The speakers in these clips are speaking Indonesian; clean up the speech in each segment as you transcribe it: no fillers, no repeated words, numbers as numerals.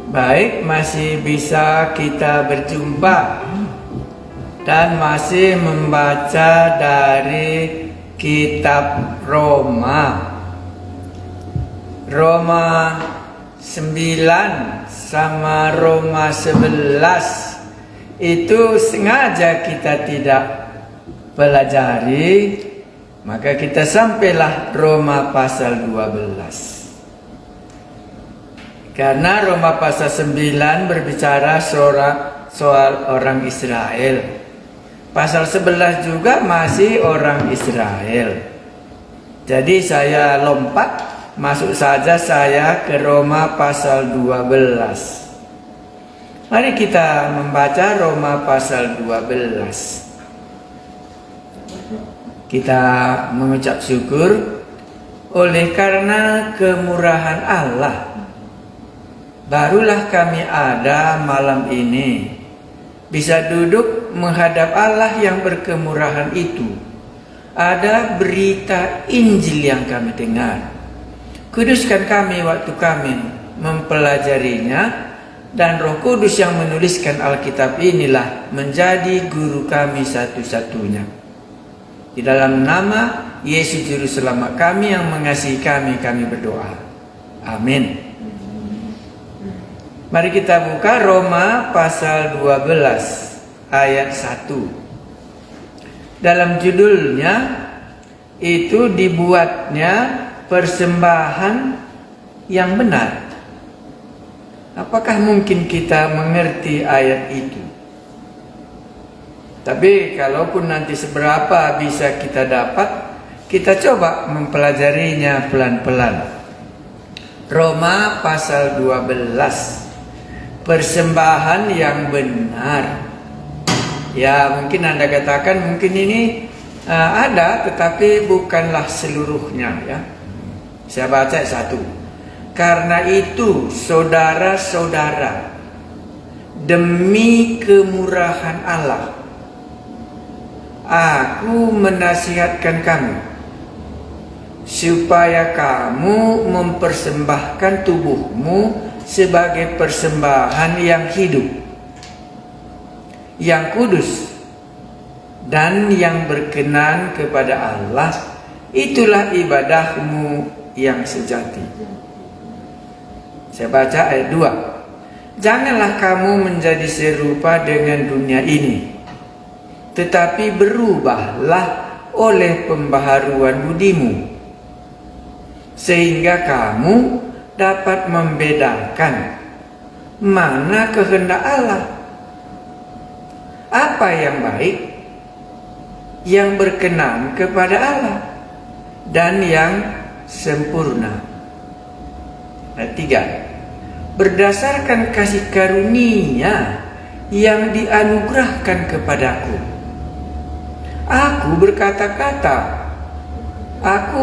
Baik, masih bisa kita berjumpa dan masih membaca dari kitab Roma. Roma 9 sama Roma 11 itu sengaja kita tidak pelajari, maka kita sampailah Roma pasal 12. Karena Roma pasal 9 berbicara soal orang Israel. Pasal 11 juga masih orang Israel. Jadi saya lompat, masuk saja saya ke Roma pasal 12. Mari kita membaca Roma pasal 12. Kita mengucap syukur oleh karena kemurahan Allah. Barulah kami ada malam ini, bisa duduk menghadap Allah yang berkemurahan itu. Ada berita Injil yang kami dengar. Kuduskan kami waktu kami mempelajarinya, dan Roh Kudus yang menuliskan Alkitab inilah menjadi guru kami satu-satunya. Di dalam nama Yesus Juru Selamat kami yang mengasihi kami berdoa. Amin. Mari kita buka Roma pasal 12 ayat 1. Dalam judulnya itu dibuatnya persembahan yang benar. Apakah mungkin kita mengerti ayat itu? Tapi kalaupun nanti seberapa bisa kita dapat, kita coba mempelajarinya pelan-pelan. Roma pasal 12. Persembahan yang benar. Ya, mungkin Anda katakan mungkin ini ada, tetapi bukanlah seluruhnya, ya. Saya baca satu. Karena itu, saudara-saudara, demi kemurahan Allah, aku menasihatkan kamu supaya kamu mempersembahkan tubuhmu sebagai persembahan yang hidup, yang kudus, dan yang berkenan kepada Allah. Itulah ibadahmu yang sejati. Saya baca ayat 2. Janganlah kamu menjadi serupa dengan dunia ini, tetapi berubahlah oleh pembaharuan budimu, sehingga kamu dapat membedakan mana kehendak Allah, apa yang baik, yang berkenan kepada Allah, dan yang sempurna. Ayat 3. Berdasarkan kasih karunia yang dianugerahkan kepadaku, aku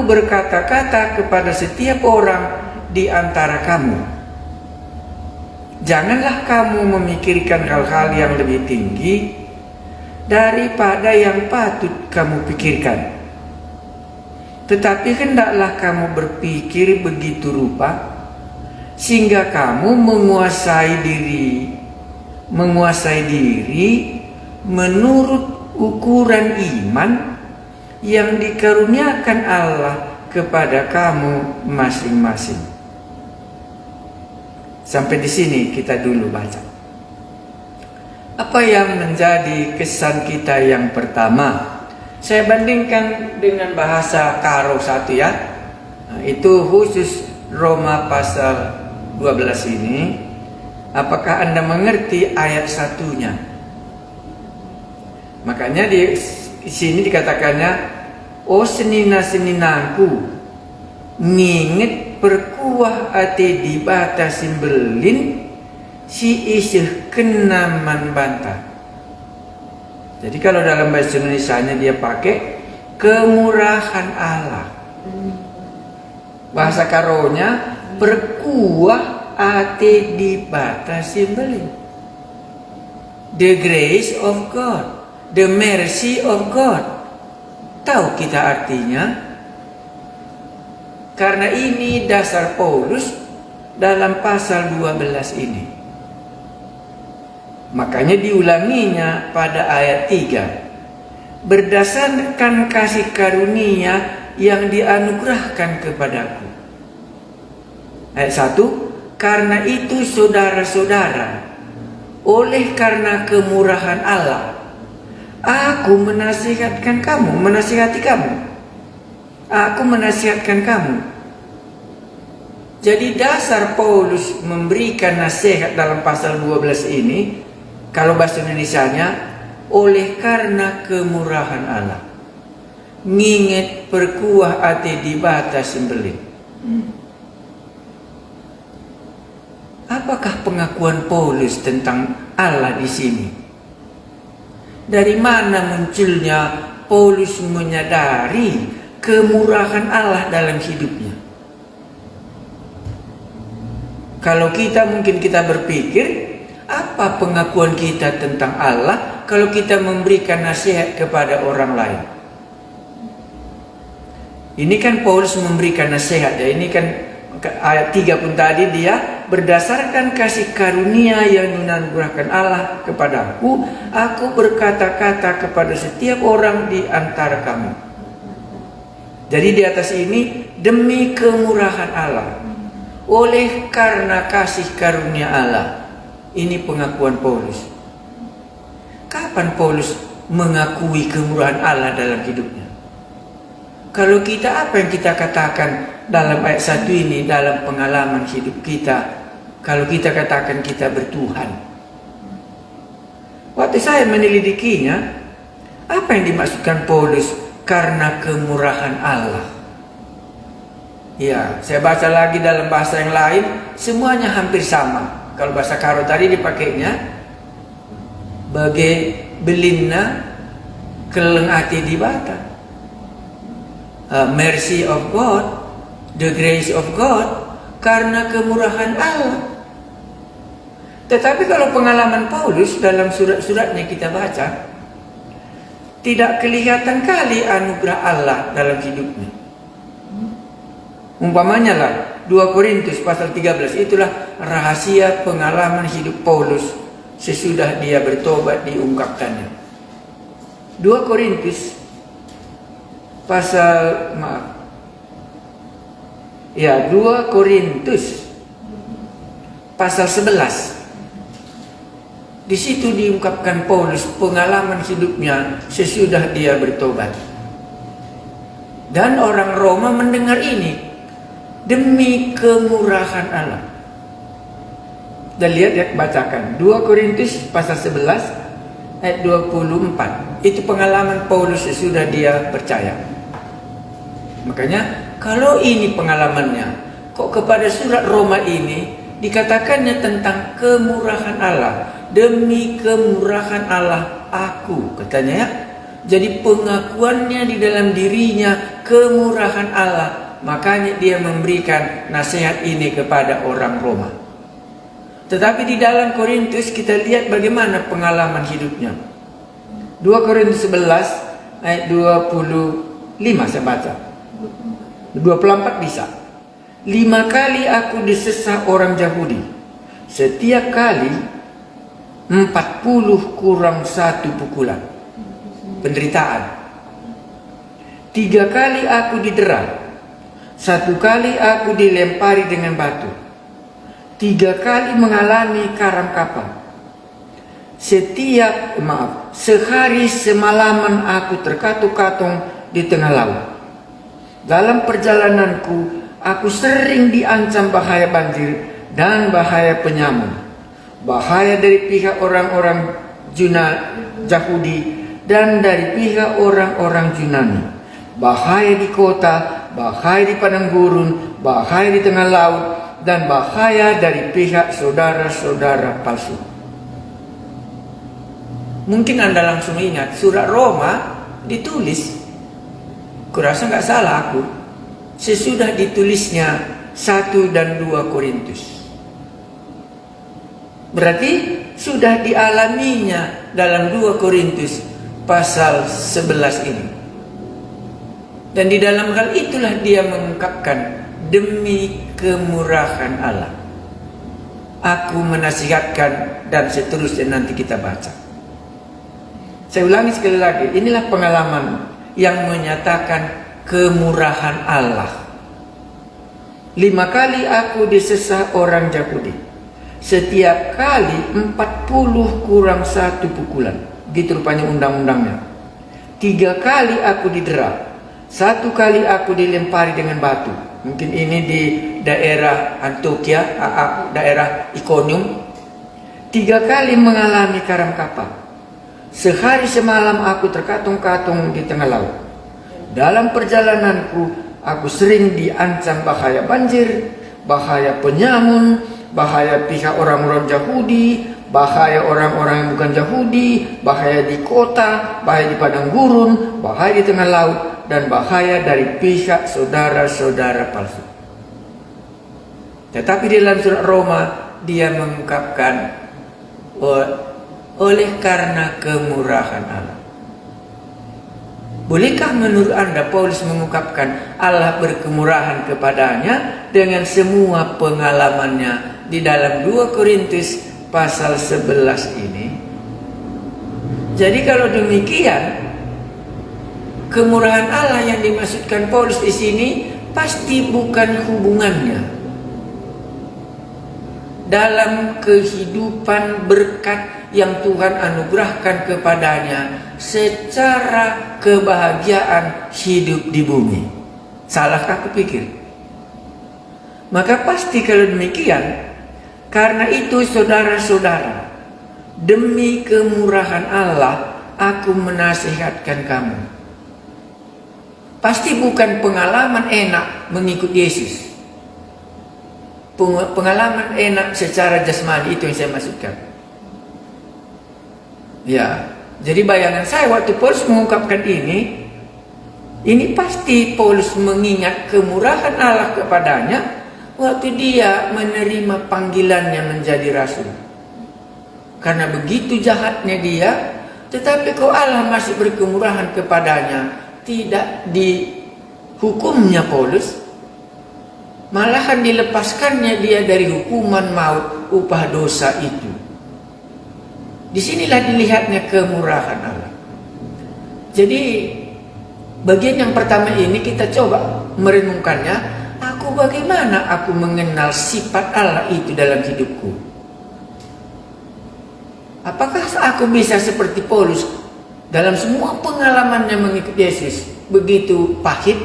berkata-kata kepada setiap orang di antara kamu. Janganlah kamu memikirkan hal-hal yang lebih tinggi daripada yang patut kamu pikirkan. Tetapi hendaklah kamu berpikir begitu rupa sehingga kamu menguasai diri menurut ukuran iman yang dikaruniakan Allah kepada kamu masing-masing. Sampai di sini kita dulu baca. Apa yang menjadi kesan kita yang pertama? Saya bandingkan dengan bahasa Karo 1, ya. Nah, itu khusus Roma pasal 12 ini. Apakah Anda mengerti ayat 1-nya? Makanya di sini dikatakannya, "Oh senina-seninangku, nginget perkuah ate dibatasin berlin si isih kenaman bantah." Jadi kalau dalam bahasa Indonesianya dia pakai kemurahan Allah. Bahasa Karonya perkuah ate dibatasin berlin. The grace of God, the mercy of God. Tahu kita artinya? Karena ini dasar Paulus dalam pasal 12 ini. Makanya diulanginya pada ayat 3. Berdasarkan kasih karunia yang dianugerahkan kepadaku. Ayat 1. Karena itu saudara-saudara, oleh karena kemurahan Allah, aku menasihatkan kamu, menasihati kamu. Aku menasihatkan kamu. Jadi dasar Paulus memberikan nasihat dalam pasal 12 ini, kalau bahasa Indonesianya, oleh karena kemurahan Allah. Nginget perkuah ate di batas sembelih. Apakah pengakuan Paulus tentang Allah di sini? Dari mana munculnya Paulus menyadari kemurahan Allah dalam hidupnya? Kalau kita mungkin kita berpikir, apa pengakuan kita tentang Allah kalau kita memberikan nasihat kepada orang lain? Ini kan Paulus memberikan nasihat ya. Ini kan ayat 3 pun tadi dia berdasarkan kasih karunia yang dianugerahkan Allah kepadaku, aku berkata-kata kepada setiap orang di antara kamu. Jadi di atas ini demi kemurahan Allah, oleh karena kasih karunia Allah. Ini pengakuan Paulus. Kapan Paulus mengakui kemurahan Allah dalam hidupnya? Kalau kita, apa yang kita katakan dalam ayat 1 ini, dalam pengalaman hidup kita, kalau kita katakan kita bertuhan? Waktu saya menyelidikinya, apa yang dimaksudkan Paulus karena kemurahan Allah? Ya, saya baca lagi dalam bahasa yang lain, semuanya hampir sama. Kalau bahasa Karo tadi dipakainya bagai belinna keleng ati di bata. Mercy of God, the grace of God, karena kemurahan Allah. Tetapi kalau pengalaman Paulus dalam surat-suratnya kita baca, tidak kelihatan kali anugerah Allah dalam hidupnya. Umpamanya lah 2 Korintus pasal 13, itulah rahasia pengalaman hidup Paulus sesudah dia bertobat diungkapkannya. 2 Korintus pasal 2 Korintus pasal 11. Di situ diungkapkan Paulus pengalaman hidupnya sesudah dia bertobat. Dan orang Roma mendengar ini demi kemurahan Allah. Dan lihat ya, bacakan 2 Korintus pasal 11 ayat 24. Itu pengalaman Paulus sesudah dia percaya. Makanya kalau ini pengalamannya, kok kepada surat Roma ini dikatakannya tentang kemurahan Allah. Demi kemurahan Allah aku, katanya ya. Jadi pengakuannya di dalam dirinya kemurahan Allah. Makanya dia memberikan nasihat ini kepada orang Roma. Tetapi di dalam Korintus kita lihat bagaimana pengalaman hidupnya. 2 Korintus 11 ayat 25 saya baca. 24 bisa. 5 kali aku disesah orang Yahudi. Setiap kali 40 kurang 1 pukulan. Penderitaan. 3 kali aku didera. 1 kali aku dilempari dengan batu. 3 kali mengalami karam kapal. Sehari semalaman aku terkatung-katung di tengah laut. Dalam perjalananku, aku sering diancam bahaya banjir dan bahaya penyamun. Bahaya dari pihak orang-orang Yahudi dan dari pihak orang-orang Yunani. Bahaya di kota, bahaya di padang gurun, bahaya di tengah laut, dan bahaya dari pihak saudara-saudara palsu. Mungkin Anda langsung ingat, surat Roma ditulis, kurasa nggak salah aku, sesudah ditulisnya 1 dan 2 Korintus. Berarti sudah dialaminya dalam 2 Korintus pasal 11 ini. Dan di dalam hal itulah dia mengungkapkan demi kemurahan Allah. aku menasihatkan, dan seterusnya nanti kita baca. Saya ulangi sekali lagi, inilah pengalaman yang menyatakan kemurahan Allah. 5 kali aku disesah orang Yahudi. Setiap kali 40 kurang 1 pukulan. Gitu rupanya undang-undangnya. 3 kali aku didera. 1 kali aku dilempari dengan batu. Mungkin ini di daerah Antioquia, daerah Iconium. 3 kali mengalami karam kapal. Sehari semalam aku terkatung-katung di tengah laut. Dalam perjalananku, aku sering diancam bahaya banjir, bahaya penyamun, bahaya pihak orang-orang Yahudi, bahaya orang-orang yang bukan Yahudi, bahaya di kota, bahaya di padang gurun, bahaya di tengah laut, dan bahaya dari pihak saudara-saudara palsu. Tetapi di dalam surat Roma, dia mengungkapkan, oleh karena kemurahan Allah. Bolehkah menurut Anda Paulus mengungkapkan Allah berkemurahan kepadanya dengan semua pengalamannya di dalam 2 Korintus pasal 11 ini? Jadi kalau demikian, kemurahan Allah yang dimaksudkan Paulus di sini pasti bukan hubungannya dalam kehidupan berkat yang Tuhan anugerahkan kepadanya secara kebahagiaan hidup di bumi. Salahkah aku pikir? Maka pasti kalau demikian, karena itu saudara-saudara, demi kemurahan Allah aku menasihatkan kamu. Pasti bukan pengalaman enak mengikut Yesus. Pengalaman enak secara jasmani, itu yang saya maksudkan. Ya, jadi bayangan saya waktu Paulus mengungkapkan ini pasti Paulus mengingat kemurahan Allah kepadanya waktu dia menerima panggilannya menjadi rasul. Karena begitu jahatnya dia, tetapi kok Allah masih berkemurahan kepadanya, tidak dihukumnya Paulus, malahan dilepaskannya dia dari hukuman maut upah dosa itu. Disinilah dilihatnya kemurahan Allah. Jadi bagian yang pertama ini kita coba merenungkannya. Bagaimana aku mengenal sifat Allah itu dalam hidupku? Apakah aku bisa seperti Paulus dalam semua pengalamannya mengikut Yesus begitu pahit,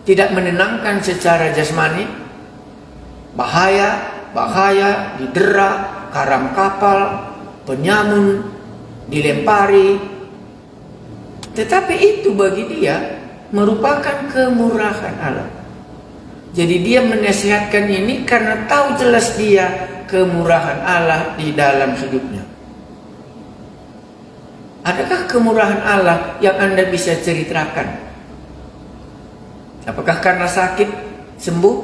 tidak menenangkan secara jasmani, bahaya, didera, karam kapal, penyamun, dilempari. Tetapi itu bagi dia merupakan kemurahan Allah. Jadi dia menasihatkan ini karena tahu jelas dia kemurahan Allah di dalam hidupnya. Adakah kemurahan Allah yang Anda bisa ceritakan? Apakah karena sakit sembuh?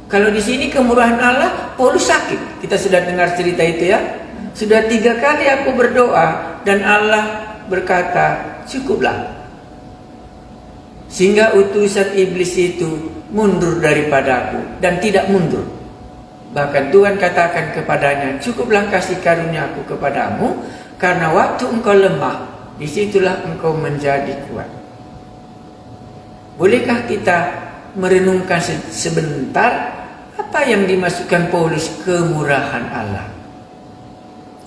Kalau di sini kemurahan Allah, Paulus sakit. Kita sudah dengar cerita itu ya. Sudah 3 kali aku berdoa dan Allah berkata, cukuplah. Sehingga utusan iblis itu mundur daripadaku dan tidak mundur. Bahkan Tuhan katakan kepadanya, cukuplah kasih karuniaku kepadamu, karena waktu engkau lemah, disitulah engkau menjadi kuat. Bolehkah kita merenungkan sebentar apa yang dimaksudkan Paulus kemurahan Allah?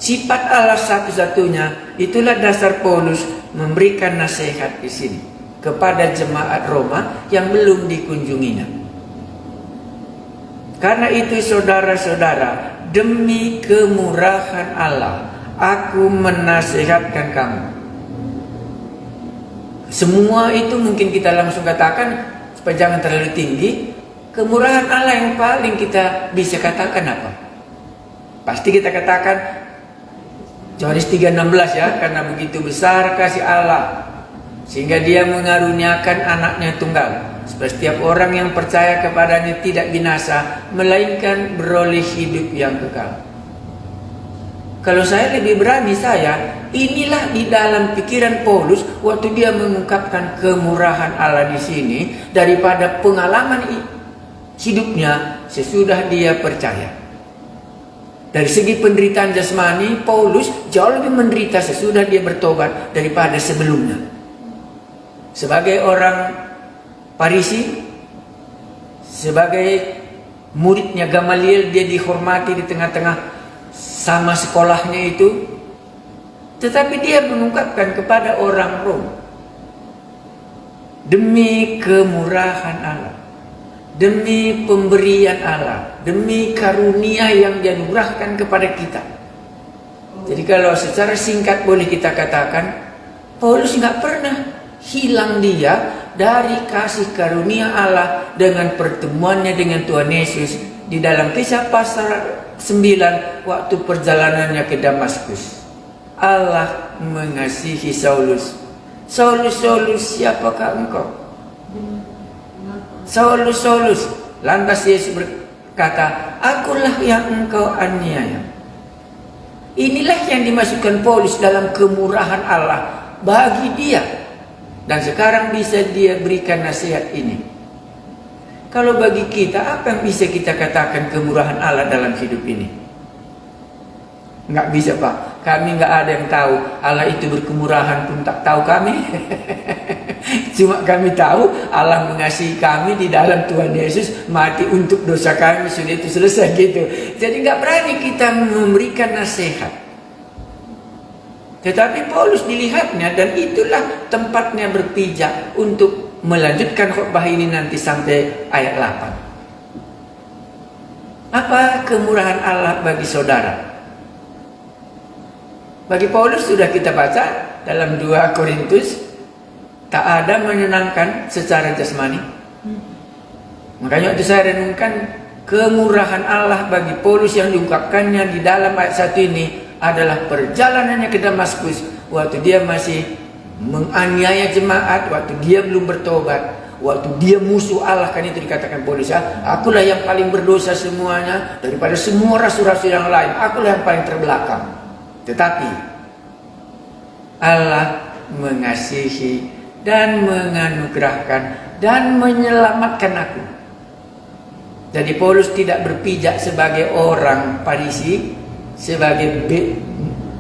Sifat Allah satu-satunya, itulah dasar Paulus memberikan nasihat di sini kepada jemaat Roma yang belum dikunjunginya. Karena itu saudara-saudara, demi kemurahan Allah, aku menasihatkan kamu. Semua itu mungkin kita langsung katakan supaya jangan terlalu tinggi. Kemurahan Allah yang paling kita bisa katakan apa? Pasti kita katakan Yohanes 3:16 ya, karena begitu besar kasih Allah sehingga dia mengaruniakan anaknya tunggal, supaya setiap orang yang percaya kepadanya tidak binasa, melainkan beroleh hidup yang kekal. Kalau saya lebih berani, inilah di dalam pikiran Paulus waktu dia mengungkapkan kemurahan Allah di sini daripada pengalaman hidupnya sesudah dia percaya. Dari segi penderitaan jasmani, Paulus jauh lebih menderita sesudah dia bertobat daripada sebelumnya. Sebagai orang Farisi, sebagai muridnya Gamaliel, dia dihormati di tengah-tengah sama sekolahnya itu. Tetapi dia mengungkapkan kepada orang Rom, demi kemurahan Allah, demi pemberian Allah, demi karunia yang dianugerahkan kepada kita. Jadi kalau secara singkat boleh kita katakan, Paulus nggak pernah hilang dia dari kasih karunia Allah dengan pertemuannya dengan Tuhan Yesus di dalam Kisah pasal 9 waktu perjalanannya ke Damaskus. Allah mengasihi Saulus. Saulus, Saulus, siapakah engkau? Saulus, Saulus. Lantas Yesus berkata, akulah yang engkau aniaya. Inilah yang dimasukkan Paulus dalam kemurahan Allah bagi dia. Dan sekarang bisa dia berikan nasihat ini. Kalau bagi kita, apa yang bisa kita katakan kemurahan Allah dalam hidup ini? Nggak bisa, Pak. Kami nggak ada yang tahu. Allah itu berkemurahan pun tak tahu kami. Cuma kami tahu Allah mengasihi kami di dalam Tuhan Yesus, mati untuk dosa kami, sudah itu selesai gitu. Jadi nggak berani kita memberikan nasihat. Tetapi Paulus dilihatnya, dan itulah tempatnya berpijak untuk melanjutkan khotbah ini nanti sampai ayat 8. Apa kemurahan Allah bagi saudara? Bagi Paulus sudah kita baca dalam 2 Korintus, tak ada menyenangkan secara jasmani. Makanya waktu saya renungkan kemurahan Allah bagi Paulus yang diungkapkannya di dalam ayat 1 ini adalah perjalanannya ke Damaskus, waktu dia masih menganiaya jemaat, waktu dia belum bertobat, waktu dia musuh Allah. Kan itu dikatakan Paulus, akulah yang paling berdosa semuanya daripada semua rasul-rasul yang lain, akulah yang paling terbelakang. Tetapi Allah mengasihi dan menganugerahkan dan menyelamatkan aku. Jadi Paulus tidak berpijak sebagai orang Farisi, sebagai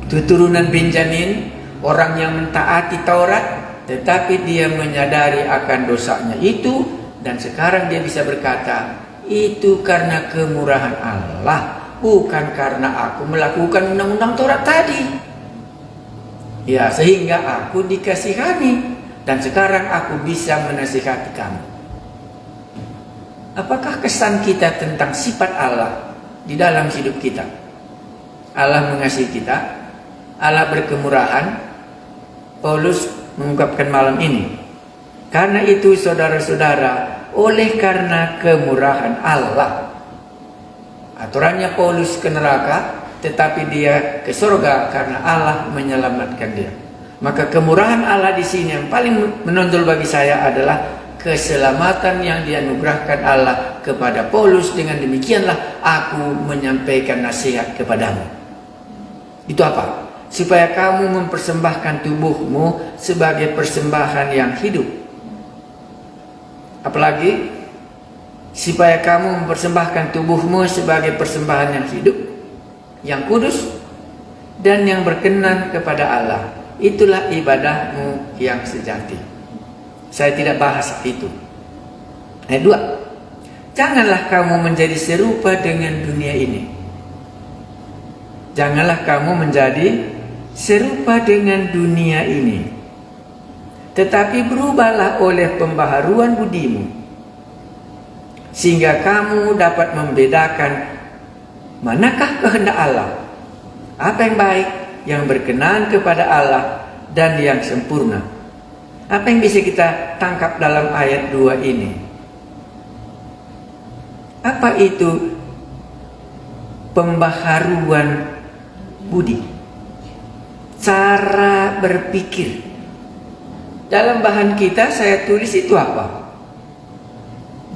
keturunan Benjamin, orang yang mentaati Taurat, tetapi dia menyadari akan dosanya itu, dan sekarang dia bisa berkata, itu karena kemurahan Allah, bukan karena aku melakukan undang-undang Taurat tadi. Ya, sehingga aku dikasihani, dan sekarang aku bisa menasihati kamu. Apakah kesan kita tentang sifat Allah di dalam hidup kita? Allah mengasihi kita, Allah berkemurahan. Paulus mengungkapkan malam ini, karena itu saudara-saudara, oleh karena kemurahan Allah, aturannya Paulus ke neraka, tetapi dia ke surga karena Allah menyelamatkan dia. Maka kemurahan Allah di sini yang paling menonjol bagi saya adalah keselamatan yang dianugerahkan Allah kepada Paulus. Dengan demikianlah aku menyampaikan nasihat kepadamu. Itu apa? Supaya kamu mempersembahkan tubuhmu sebagai persembahan yang hidup. Apalagi supaya kamu mempersembahkan tubuhmu sebagai persembahan yang hidup, yang kudus, dan yang berkenan kepada Allah. Itulah ibadahmu yang sejati. Saya tidak bahas itu. Ayat 2. Janganlah kamu menjadi serupa dengan dunia ini. Janganlah kamu menjadi serupa dengan dunia ini, tetapi berubahlah oleh pembaharuan budimu, sehingga kamu dapat membedakan manakah kehendak Allah, apa yang baik, yang berkenan kepada Allah, dan yang sempurna. Apa yang bisa kita tangkap dalam ayat 2 ini? Apa itu pembaharuan budi? Cara berpikir. Dalam bahan kita saya tulis itu apa?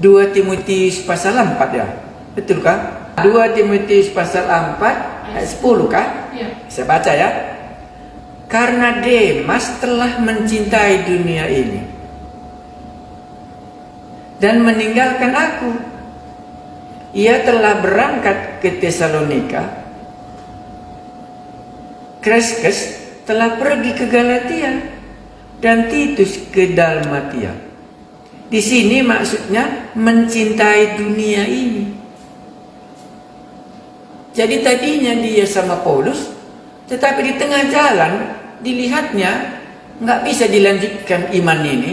2 Timotius pasal 4 ya? Betul kah? 2 Timotius pasal 4 ayat 10 kah? Ya. Saya baca ya. Karena Demas telah mencintai dunia ini dan meninggalkan aku. ia telah berangkat ke Tesalonika. Kreskes telah pergi ke Galatia dan Titus ke Dalmatia. Di sini maksudnya mencintai dunia ini. Jadi tadinya dia sama Paulus, tetapi di tengah jalan dilihatnya nggak bisa dilanjutkan iman ini.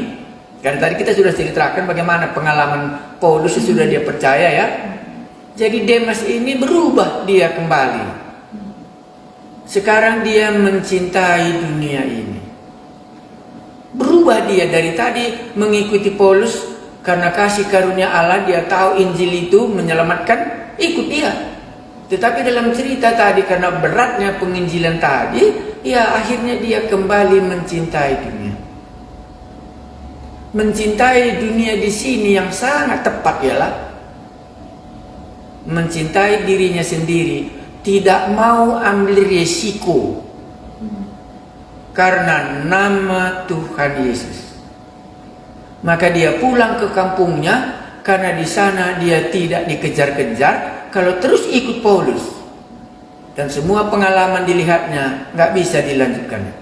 Karena tadi kita sudah ceritakan bagaimana pengalaman Paulus sudah dia percaya ya. Jadi Demas ini berubah dia kembali. Sekarang dia mencintai dunia ini. Berubah dia dari tadi mengikuti Paulus karena kasih karunia Allah, dia tahu Injil itu menyelamatkan, ikut dia. Tetapi dalam cerita tadi karena beratnya penginjilan tadi, ya akhirnya dia kembali mencintai dunia. Mencintai dunia di sini yang sangat tepat ialah mencintai dirinya sendiri, tidak mau ambil resiko karena nama Tuhan Yesus. Maka dia pulang ke kampungnya karena di sana dia tidak dikejar-kejar. Kalau terus ikut Paulus dan semua pengalaman dilihatnya nggak bisa dilanjutkan.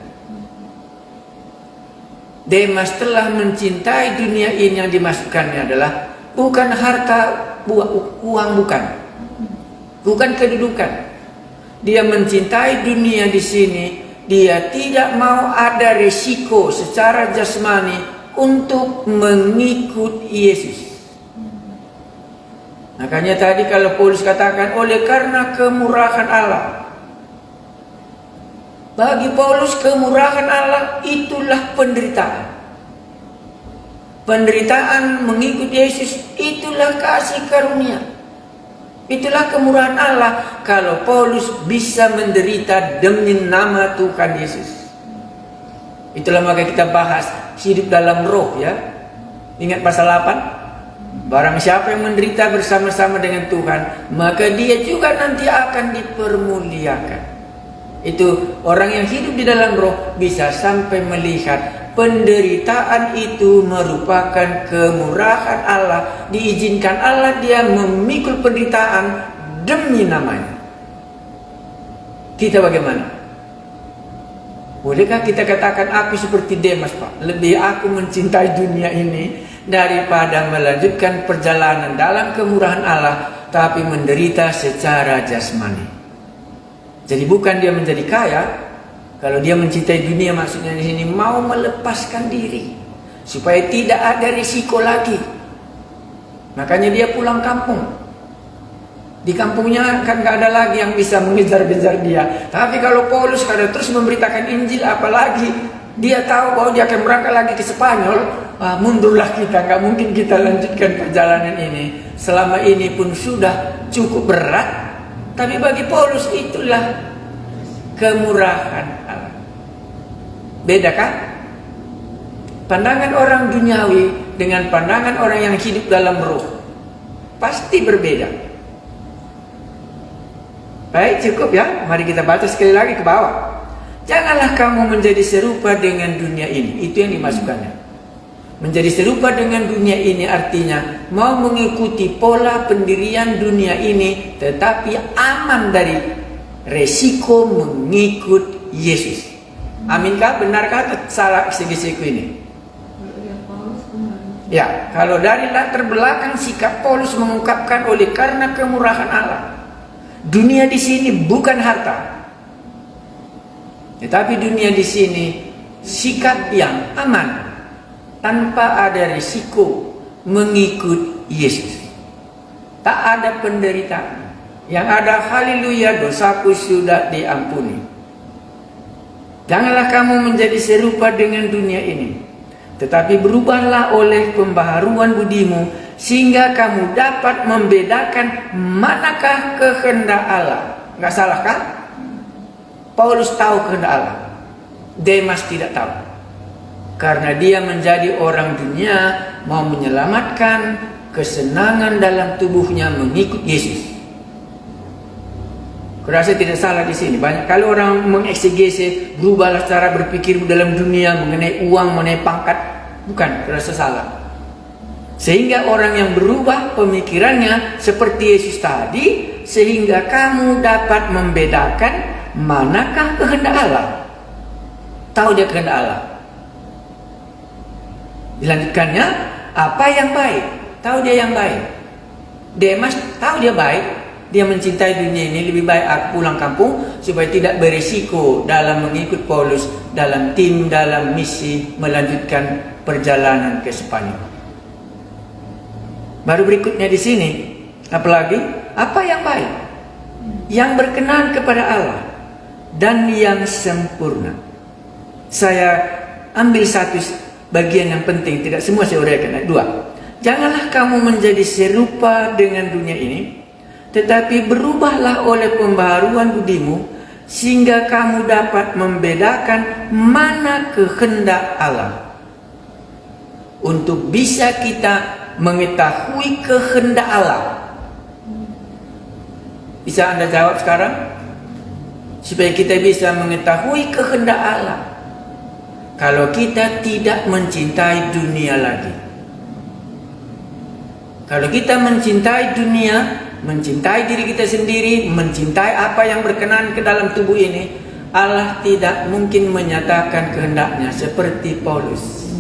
Demas telah mencintai dunia ini, yang dimasukkannya adalah bukan harta, uang, bukan kedudukan. Dia mencintai dunia di sini. Dia tidak mau ada risiko secara jasmani untuk mengikut Yesus. Makanya tadi kalau Paulus katakan oleh karena kemurahan Allah. Bagi Paulus kemurahan Allah itulah penderitaan. Penderitaan mengikut Yesus itulah kasih karunia. Itulah kemurahan Allah kalau Paulus bisa menderita demi nama Tuhan Yesus. Itulah maka kita bahas hidup dalam roh ya. Ingat pasal 8? Barang siapa yang menderita bersama-sama dengan Tuhan, maka dia juga nanti akan dipermuliakan. Itu orang yang hidup di dalam roh bisa sampai melihat penderitaan itu merupakan kemurahan Allah. Diizinkan Allah dia memikul penderitaan demi namanya. Kita bagaimana? Bolehkah kita katakan aku seperti Demas, Pak? Lebih aku mencintai dunia ini daripada melanjutkan perjalanan dalam kemurahan Allah tapi menderita secara jasmani. Jadi bukan dia menjadi kaya. Kalau dia mencintai dunia maksudnya di sini mau melepaskan diri supaya tidak ada risiko lagi. Makanya dia pulang kampung. Di kampungnya kan gak ada lagi yang bisa mengejar-kejar dia. Tapi kalau Paulus kalau terus memberitakan Injil, apalagi dia tahu bahwa dia akan berangkat lagi ke Spanyol, mundurlah kita, gak mungkin kita lanjutkan perjalanan ini. Selama ini pun sudah cukup berat, tapi bagi Paulus itulah kemurahan Allah. Beda kan? Pandangan orang duniawi dengan pandangan orang yang hidup dalam roh pasti berbeda. Baik, cukup ya. Mari kita baca sekali lagi ke bawah. Janganlah kamu menjadi serupa dengan dunia ini. Itu yang dimasukkannya. Menjadi serupa dengan dunia ini artinya mau mengikuti pola pendirian dunia ini, tetapi aman dari resiko mengikut Yesus. Aminkah? Benarkah atau salah eksegesiku ini? Ya, kalau dari latar belakang sikap Paulus mengungkapkan oleh karena kemurahan Allah. Dunia di sini bukan harta, tetapi dunia di sini sikap yang aman tanpa ada risiko mengikut Yesus. Tak ada penderitaan. Yang ada haleluya, dosaku sudah diampuni. Janganlah kamu menjadi serupa dengan dunia ini, tetapi berubahlah oleh pembaharuan budimu, sehingga kamu dapat membedakan manakah kehendak Allah. Nggak salah kan? Paulus tahu kehendak Allah. Demas tidak tahu. Karena dia menjadi orang dunia, mau menyelamatkan kesenangan dalam tubuhnya mengikut Yesus. Kurasa tidak salah di sini. Banyak kali orang mengeksegese, berubahlah cara berpikir dalam dunia mengenai uang, mengenai pangkat. Bukan, kurasa salah. Sehingga orang yang berubah pemikirannya seperti Yesus tadi, sehingga kamu dapat membedakan manakah kehendak Allah. Tahu dia kehendak Allah. Dilanjutkannya, apa yang baik. Tahu dia yang baik. Demas tahu dia baik. Dia mencintai dunia ini, lebih baik aku pulang kampung supaya tidak berisiko dalam mengikut Paulus dalam dalam misi melanjutkan perjalanan ke Spanyol. Baru berikutnya di sini, apalagi apa yang baik, yang berkenan kepada Allah dan yang sempurna. Saya ambil satu bagian yang penting, tidak semua saya uraikan. 2. Janganlah kamu menjadi serupa dengan dunia ini, tetapi berubahlah oleh pembaharuan budimu, sehingga kamu dapat membedakan mana kehendak Allah. Untuk bisa kita mengetahui kehendak Allah. Bisa Anda jawab sekarang? Supaya kita bisa mengetahui kehendak Allah. Kalau kita tidak mencintai dunia lagi. Kalau kita mencintai dunia, mencintai diri kita sendiri, mencintai apa yang berkenan ke dalam tubuh ini, Allah tidak mungkin menyatakan kehendaknya seperti Paulus.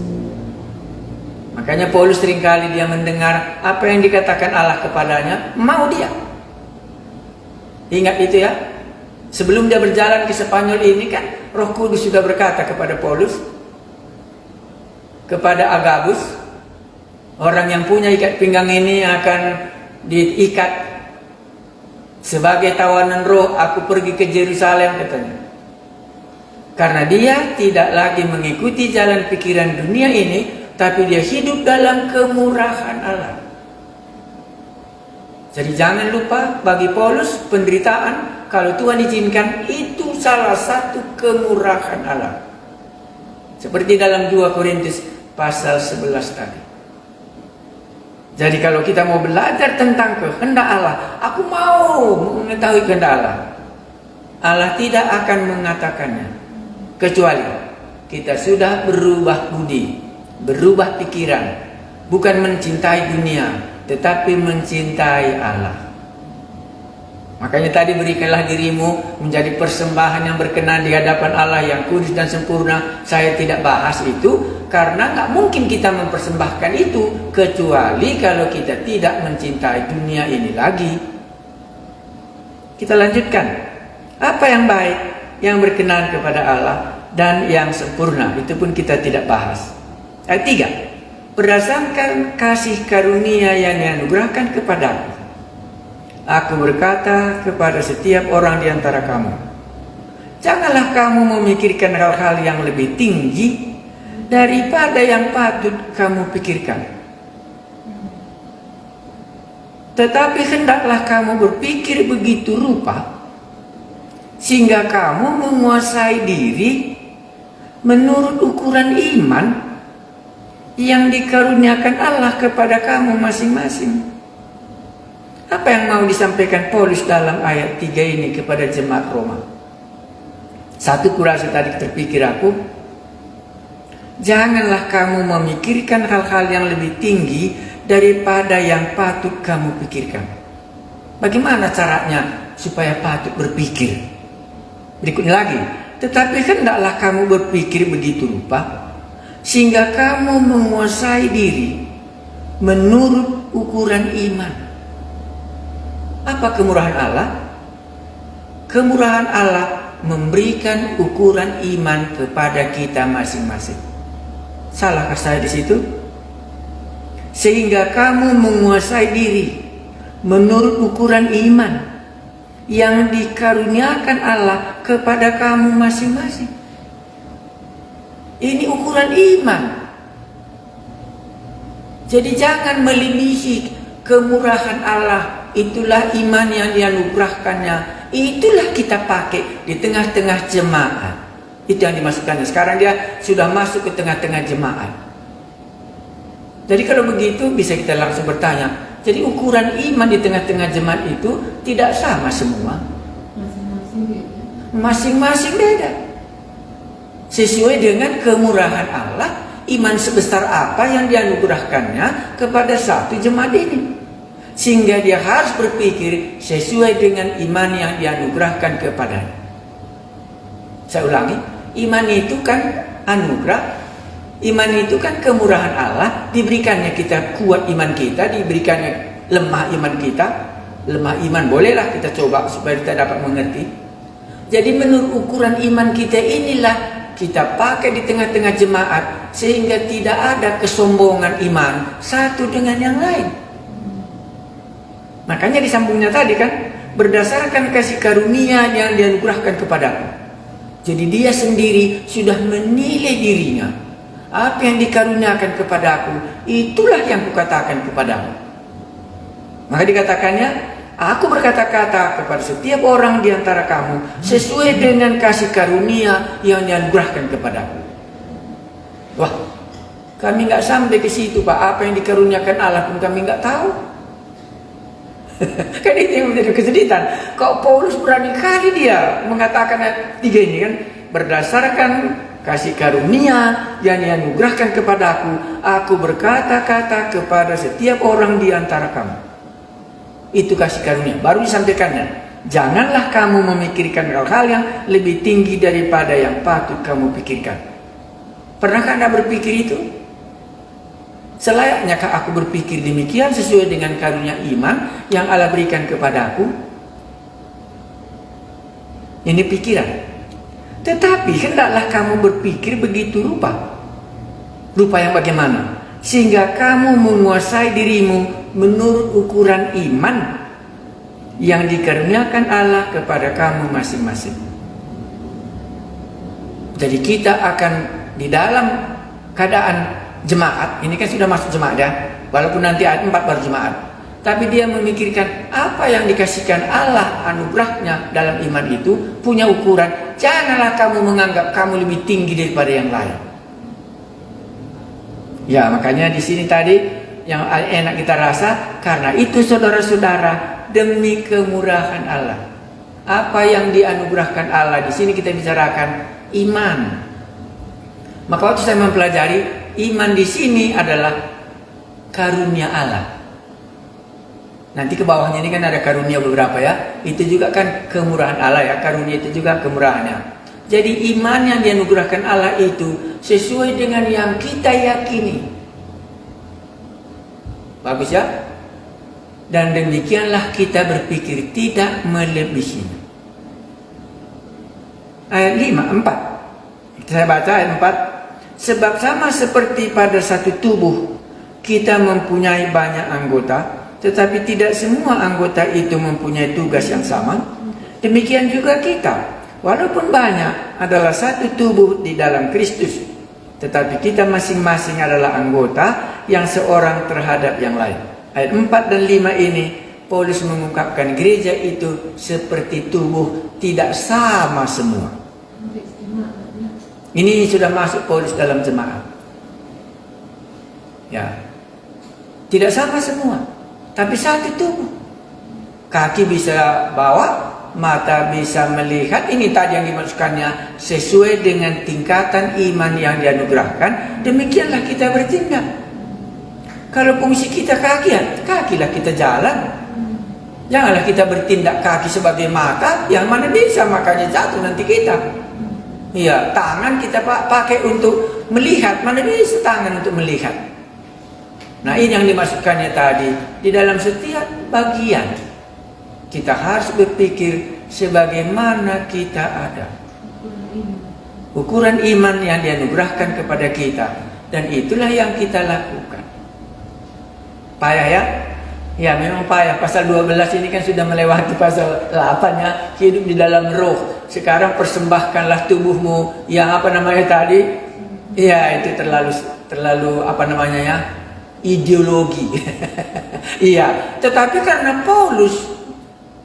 Makanya Paulus seringkali dia mendengar apa yang dikatakan Allah kepadanya, mau dia. Ingat itu ya. Sebelum dia berjalan ke Spanyol ini kan, Roh Kudus sudah berkata kepada Paulus, kepada Agabus, orang yang punya ikat pinggang ini akan diikat sebagai tawanan roh, aku pergi ke Yerusalem katanya. Karena dia tidak lagi mengikuti jalan pikiran dunia ini, tapi dia hidup dalam kemurahan Allah. Jadi jangan lupa, bagi Paulus penderitaan, kalau Tuhan izinkan, itu salah satu kemurahan Allah. Seperti dalam 2 Korintus pasal 11 tadi. Jadi kalau kita mau belajar tentang kehendak Allah, aku mau mengetahui kehendak Allah, Allah tidak akan mengatakannya, kecuali kita sudah berubah budi, berubah pikiran, bukan mencintai dunia, tetapi mencintai Allah. Makanya tadi berikanlah dirimu menjadi persembahan yang berkenan di hadapan Allah yang kudus dan sempurna. Saya tidak bahas itu karena nggak mungkin kita mempersembahkan itu kecuali kalau kita tidak mencintai dunia ini lagi. Kita lanjutkan. Apa yang baik, yang berkenan kepada Allah dan yang sempurna, itu pun kita tidak bahas. Ayat 3. Berdasarkan kasih karunia yang dianugerahkan kepadaku, aku berkata kepada setiap orang di antara kamu, janganlah kamu memikirkan hal-hal yang lebih tinggi daripada yang patut kamu pikirkan. Tetapi hendaklah kamu berpikir begitu rupa, sehingga kamu menguasai diri menurut ukuran iman yang dikaruniakan Allah kepada kamu masing-masing. Apa yang mau disampaikan Paulus dalam ayat 3 ini kepada jemaat Roma? Satu kurasa tadi terpikir aku, janganlah kamu memikirkan hal-hal yang lebih tinggi daripada yang patut kamu pikirkan. Bagaimana caranya supaya patut berpikir? Berikutnya lagi, tetapi hendaklah kamu berpikir begitu rupa, sehingga kamu menguasai diri menurut ukuran iman. Apa kemurahan Allah? Kemurahan Allah memberikan ukuran iman kepada kita masing-masing. Salahkah saya di situ? Sehingga kamu menguasai diri menurut ukuran iman yang dikaruniakan Allah kepada kamu masing-masing. Ini ukuran iman. Jadi jangan melebihi kemurahan Allah. Itulah iman yang dianugerahkannya. Itulah kita pakai di tengah-tengah jemaat. Itu yang dimasukkannya. Sekarang dia sudah masuk ke tengah-tengah jemaat. Jadi kalau begitu bisa kita langsung bertanya, jadi ukuran iman di tengah-tengah jemaat itu tidak sama semua. Masing-masing beda. Sesuai dengan kemurahan Allah, iman sebesar apa yang dianugerahkannya kepada satu jemaat ini. Sehingga dia harus berpikir sesuai dengan iman yang dianugerahkan kepadanya. Saya ulangi, iman itu kan anugerah. Iman itu kan kemurahan Allah. Diberikannya kita kuat iman kita, diberikannya lemah iman kita. Lemah iman bolehlah kita coba supaya kita dapat mengerti. Jadi menurut ukuran iman kita inilah kita pakai di tengah-tengah jemaat, sehingga tidak ada kesombongan iman satu dengan yang lain. Makanya disambungnya tadi kan, berdasarkan kasih karunia yang dianugerahkan kepadaku. Jadi dia sendiri sudah menilai dirinya. Apa yang dikaruniakan kepadaku, itulah yang kukatakan kepadamu. Maka dikatakannya, aku berkata-kata kepada setiap orang di antara kamu sesuai dengan kasih karunia yang dianugerahkan kepadaku. Wah, kami nggak sampai ke situ, Pak. Apa yang dikaruniakan Allah pun kami nggak tahu. Kan itu yang menjadi kesulitan. Kok Paulus berani kali dia mengatakan ayat 3 ini kan, berdasarkan kasih karunia yang dianugerahkan kepadaku, aku berkata-kata kepada setiap orang di antara kamu. Itu kasih karunia. Baru disampaikannya, janganlah kamu memikirkan hal-hal yang lebih tinggi daripada yang patut kamu pikirkan. Pernahkah Anda berpikir itu? Selayaknyakah aku berpikir demikian sesuai dengan karunia iman yang Allah berikan kepadaku? Ini pikiran. Tetapi hendaklah kamu berpikir begitu rupa. Rupa yang bagaimana? Sehingga kamu menguasai dirimu menurut ukuran iman yang dikaruniakan Allah kepada kamu masing-masing. Jadi kita akan di dalam keadaan jemaat, ini kan sudah masuk jemaat ya, walaupun nanti ayat 4 baru jemaat. Tapi dia memikirkan apa yang dikasihkan Allah anugerahnya dalam iman itu punya ukuran. Janganlah kamu menganggap kamu lebih tinggi daripada yang lain. Ya, makanya di sini tadi yang enak kita rasa, karena itu saudara-saudara, demi kemurahan Allah. Apa yang dianugerahkan Allah di sini kita bicarakan iman. Maka waktu saya mempelajari, iman di sini adalah karunia Allah. Nanti ke bawahnya ini kan ada karunia beberapa ya. Itu juga kan kemurahan Allah ya. Karunia itu juga kemurahannya. Jadi iman yang dianugerahkan Allah itu sesuai dengan yang kita yakini. Bagus ya? Dan demikianlah kita berpikir, tidak melebihinya. Ayat 4. Saya baca ayat 4. Sebab sama seperti pada satu tubuh kita mempunyai banyak anggota, tetapi tidak semua anggota itu mempunyai tugas yang sama. Demikian juga kita, walaupun banyak, adalah satu tubuh di dalam Kristus, tetapi kita masing-masing adalah anggota yang seorang terhadap yang lain. Ayat 4 dan 5 ini Paulus mengungkapkan gereja itu seperti tubuh, tidak sama semua. Ini sudah masuk Paulus dalam jemaat. Ya. Tidak sama semua, tapi satu tubuh. Kaki bisa bawa, mata bisa melihat. Ini tadi yang dimaksudkannya sesuai dengan tingkatan iman yang dianugerahkan. Demikianlah kita bertindak. Kalau fungsi kita kaki, ya kakilah kita jalan. Janganlah kita bertindak kaki sebagai mata, yang mana bisa makanya jatuh nanti kita. Iya, tangan kita pakai untuk melihat, mana bisa tangan untuk melihat. Nah, ini yang dimasukkannya tadi. Di dalam setiap bagian kita harus berpikir sebagaimana kita ada. Ukuran iman yang dianugerahkan kepada kita, dan itulah yang kita lakukan. Payah ya? Ya memang payah. Pasal 12 ini kan sudah melewati pasal 8 ya. Hidup di dalam roh. Sekarang persembahkanlah tubuhmu yang apa namanya tadi? Ya itu terlalu apa namanya ya? Ideologi. Iya. Tetapi karena Paulus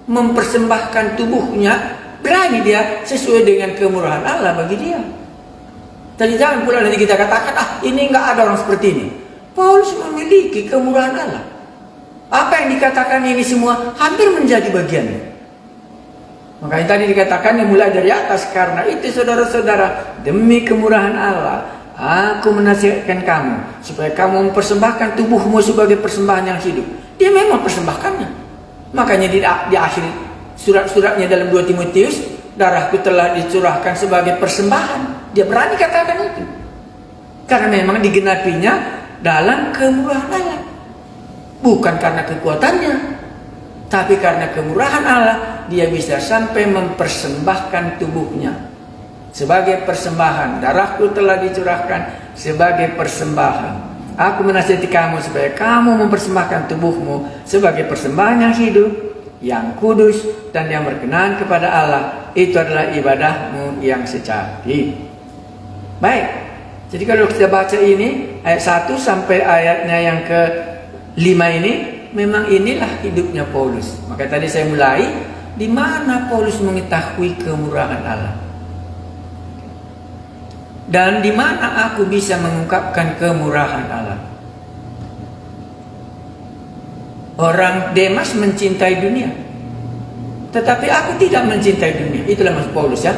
mempersembahkan tubuhnya, berani dia sesuai dengan kemurahan Allah bagi dia. Jadi jangan pula nanti kita katakan, ini nggak ada orang seperti ini. Paulus memiliki kemurahan Allah. Apa yang dikatakan ini semua hampir menjadi bagiannya. Makanya tadi dikatakan mulai dari atas. Karena itu saudara-saudara, demi kemurahan Allah, Aku menasihatkan kamu supaya kamu mempersembahkan tubuhmu sebagai persembahan yang hidup. Dia memang persembahkannya. Makanya di akhir surat-suratnya dalam 2 Timotius, darahku telah dicurahkan sebagai persembahan. Dia berani katakan itu. Karena memang digenapinya dalam kemurahan Allah. Bukan karena kekuatannya, tapi karena kemurahan Allah, dia bisa sampai mempersembahkan tubuhnya sebagai persembahan. Darahku telah dicurahkan sebagai persembahan. Aku menasihati kamu supaya kamu mempersembahkan tubuhmu sebagai persembahan yang hidup, yang kudus, dan yang berkenan kepada Allah. Itu adalah ibadahmu yang sejati. Baik, jadi kalau kita baca ini ayat 1 sampai ayatnya yang ke-5 ini, memang inilah hidupnya Paulus. Maka tadi saya mulai, di mana Paulus mengetahui kemurahan Allah? Dan di mana aku bisa mengungkapkan kemurahan Allah? Orang Demas mencintai dunia, tetapi aku tidak mencintai dunia. Itulah maksud Paulus, ya.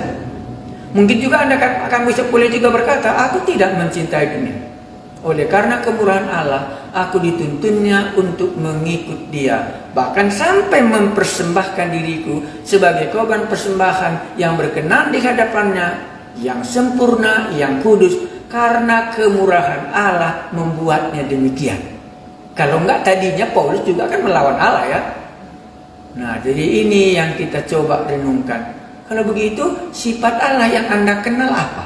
Mungkin juga Anda akan bisa boleh juga berkata, aku tidak mencintai dunia. Oleh karena kemurahan Allah, aku dituntunnya untuk mengikut Dia, bahkan sampai mempersembahkan diriku sebagai korban persembahan yang berkenan di hadapannya, yang sempurna, yang kudus. Karena kemurahan Allah membuatnya demikian. Kalau enggak, tadinya Paulus juga akan melawan Allah, ya. Nah, jadi ini yang kita coba renungkan. Kalau begitu, sifat Allah yang Anda kenal apa?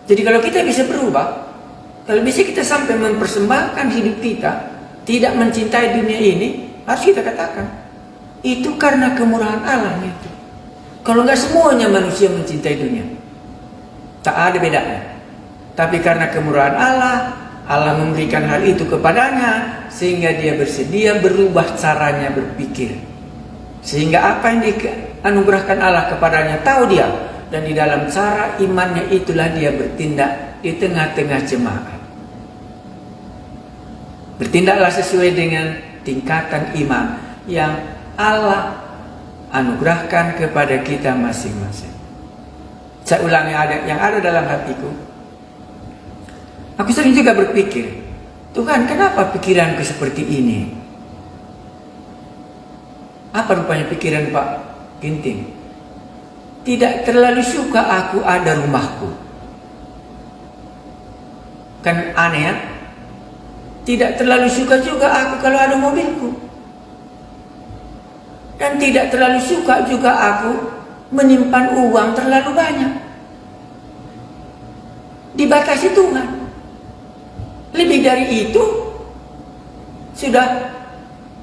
Jadi kalau kita bisa berubah, kalau bisa kita sampai mempersembahkan hidup kita, tidak mencintai dunia ini, harus kita katakan, itu karena kemurahan Allah itu. Kalau enggak, semuanya manusia mencintai dunia, tak ada bedanya. Tapi karena kemurahan Allah, Allah memberikan hal itu kepadanya, sehingga dia bersedia berubah caranya berpikir. Sehingga apa yang dianugerahkan Allah kepadanya, tahu dia. Dan di dalam cara imannya itulah dia bertindak di tengah-tengah jemaat. Bertindaklah sesuai dengan tingkatan iman yang Allah anugerahkan kepada kita masing-masing. Saya ulangi yang ada dalam hatiku. Aku sering juga berpikir, Tuhan, kenapa pikiranku seperti ini? Apa rupanya pikiran Pak Ginting? Tidak terlalu suka aku ada rumahku. Kan aneh, ya? Tidak terlalu suka juga aku kalau ada mobilku. Dan tidak terlalu suka juga aku menyimpan uang terlalu banyak. Dibatasi Tuhan. Lebih dari itu, sudah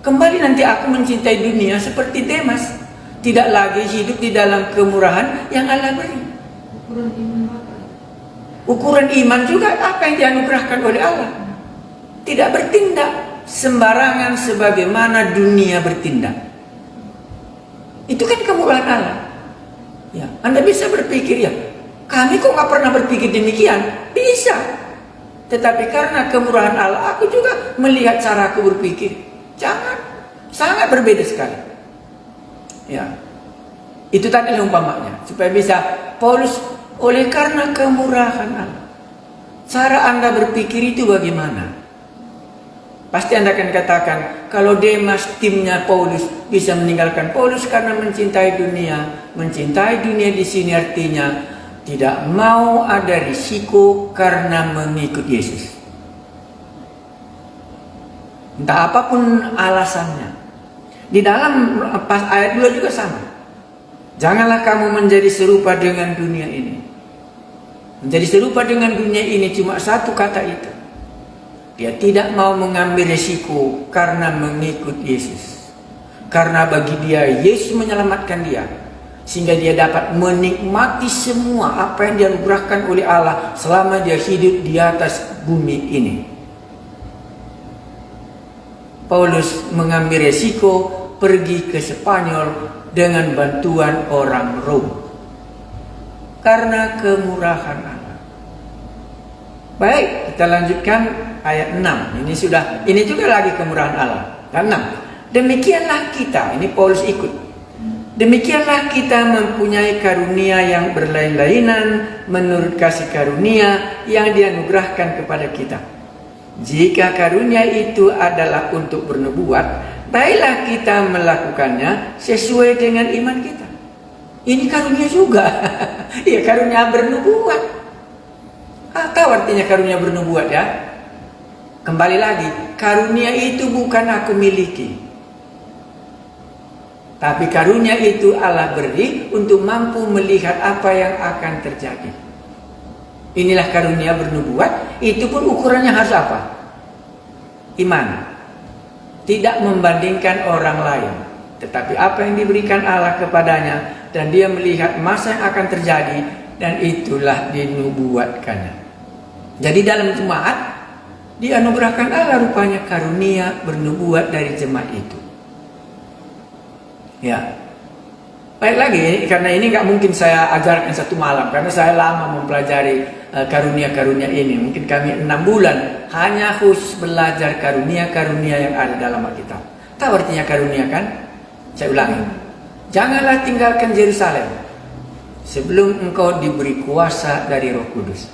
kembali nanti aku mencintai dunia seperti Demas. Tidak lagi hidup di dalam kemurahan yang Allah beri. Ukuran iman juga apa yang dianugerahkan oleh Allah. Tidak bertindak sembarangan sebagaimana dunia bertindak. Itu kan kemurahan Allah. Ya, Anda bisa berpikir, ya, kami kok nggak pernah berpikir demikian? Bisa. Tetapi karena kemurahan Allah, aku juga melihat caraku berpikir. Jangan, sangat berbeda sekali. Ya, itu tadi umpamanya, supaya bisa Paulus, oleh karena kemurahan Allah. Cara Anda berpikir itu bagaimana? Pasti Anda akan katakan, kalau Demas, timnya Paulus, bisa meninggalkan Paulus karena mencintai dunia. Mencintai dunia di sini artinya tidak mau ada risiko karena mengikut Yesus. Entah apapun alasannya. Di dalam ayat 2 juga sama. Janganlah kamu menjadi serupa dengan dunia ini. Menjadi serupa dengan dunia ini cuma satu kata itu. Dia tidak mau mengambil resiko karena mengikut Yesus. Karena bagi dia, Yesus menyelamatkan dia. Sehingga dia dapat menikmati semua apa yang dianugerahkan oleh Allah selama dia hidup di atas bumi ini. Paulus mengambil resiko pergi ke Spanyol dengan bantuan orang Rom karena kemurahan Allah. Baik, kita lanjutkan ayat 6. Ini juga lagi kemurahan Allah. Ayat 6. Demikianlah kita, ini Paulus ikut. Demikianlah kita mempunyai karunia yang berlain-lainan menurut kasih karunia yang dianugerahkan kepada kita. Jika karunia itu adalah untuk bernubuat, baiklah kita melakukannya sesuai dengan iman kita. Ini karunia juga. Ya, karunia bernubuat. Tahu artinya karunia bernubuat ya? Kembali lagi, karunia itu bukan aku miliki, tapi karunia itu Allah beri untuk mampu melihat apa yang akan terjadi. Inilah karunia bernubuat. Itu pun ukurannya harus apa? Iman. Tidak membandingkan orang lain, tetapi apa yang diberikan Allah kepadanya, dan dia melihat masa yang akan terjadi, dan itulah dinubuatkannya. Jadi dalam jemaat dianugerahkan Allah rupanya karunia bernubuat dari jemaat itu. Ya, baik lagi, karena ini nggak mungkin saya ajarkan satu malam, karena saya lama mempelajari karunia-karunia ini. Mungkin kami 6 bulan hanya khusus belajar karunia-karunia yang ada dalam Alkitab. Tahu artinya karunia kan? Saya ulangi, janganlah tinggalkan Yerusalem sebelum engkau diberi kuasa dari Roh Kudus.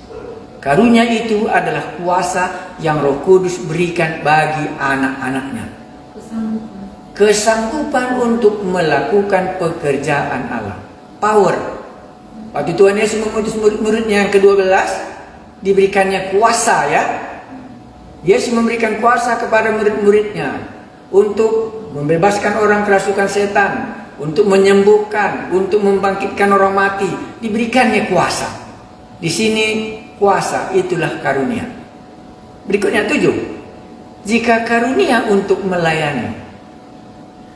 Karunia itu adalah kuasa yang Roh Kudus berikan bagi anak-anaknya. Kesanggupan untuk melakukan pekerjaan Allah. Power. Waktu Tuhan Yesus mengutus murid-muridnya yang ke-12, diberikannya kuasa ya. Yesus memberikan kuasa kepada murid-muridnya untuk membebaskan orang kerasukan setan, untuk menyembuhkan, untuk membangkitkan orang mati. Diberikannya kuasa. Di sini kuasa itulah karunia. Berikutnya 7. Jika karunia untuk melayani,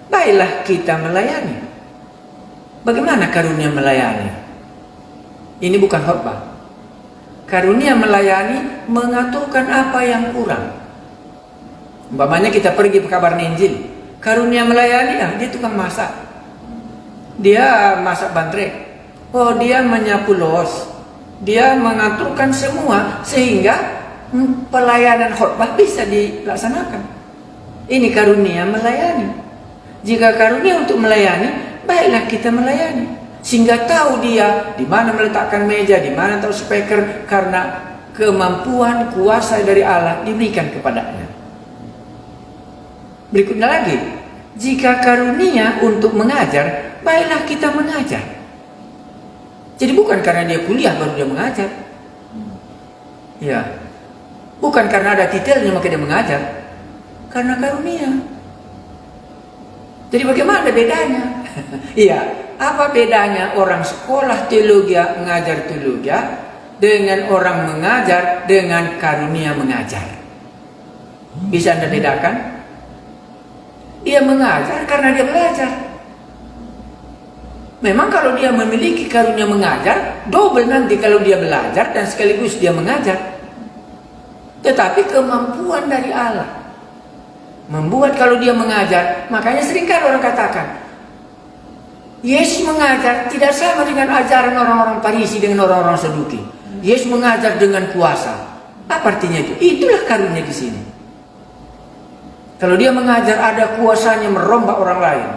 baiklah kita melayani. Bagaimana karunia melayani? Ini bukan khotbah. Karunia melayani mengaturkan apa yang kurang. Umpamanya kita pergi ke kabar Injil. Karunia melayani, dia tukang masak. Dia masak bandrek. Oh, dia menyapu los. Dia mengaturkan semua sehingga pelayanan khotbah bisa dilaksanakan. Ini karunia melayani. Jika karunia untuk melayani, baiklah kita melayani. Sehingga tahu dia di mana meletakkan meja, di mana taruh speaker, karena kemampuan kuasa dari Allah diberikan kepadanya. Berikutnya lagi, jika karunia untuk mengajar, baiklah kita mengajar. Jadi bukan karena dia kuliah baru dia mengajar. Ya. Bukan karena ada titelnya maka dia mengajar. Karena karunia. Jadi bagaimana bedanya? Iya, apa bedanya orang sekolah teologi mengajar teologi dengan orang mengajar dengan karunia mengajar? Bisa Anda bedakan? Dia mengajar karena dia belajar. Memang kalau dia memiliki karunia mengajar, double nanti kalau dia belajar dan sekaligus dia mengajar. Tetapi kemampuan dari Allah membuat kalau dia mengajar, makanya seringkali orang katakan, Yesus mengajar tidak sama dengan ajaran orang-orang Farisi dengan orang-orang Saduki. Yesus mengajar dengan kuasa. Apa artinya itu? Itulah karunia di sini. Kalau dia mengajar ada kuasanya merombak orang lain.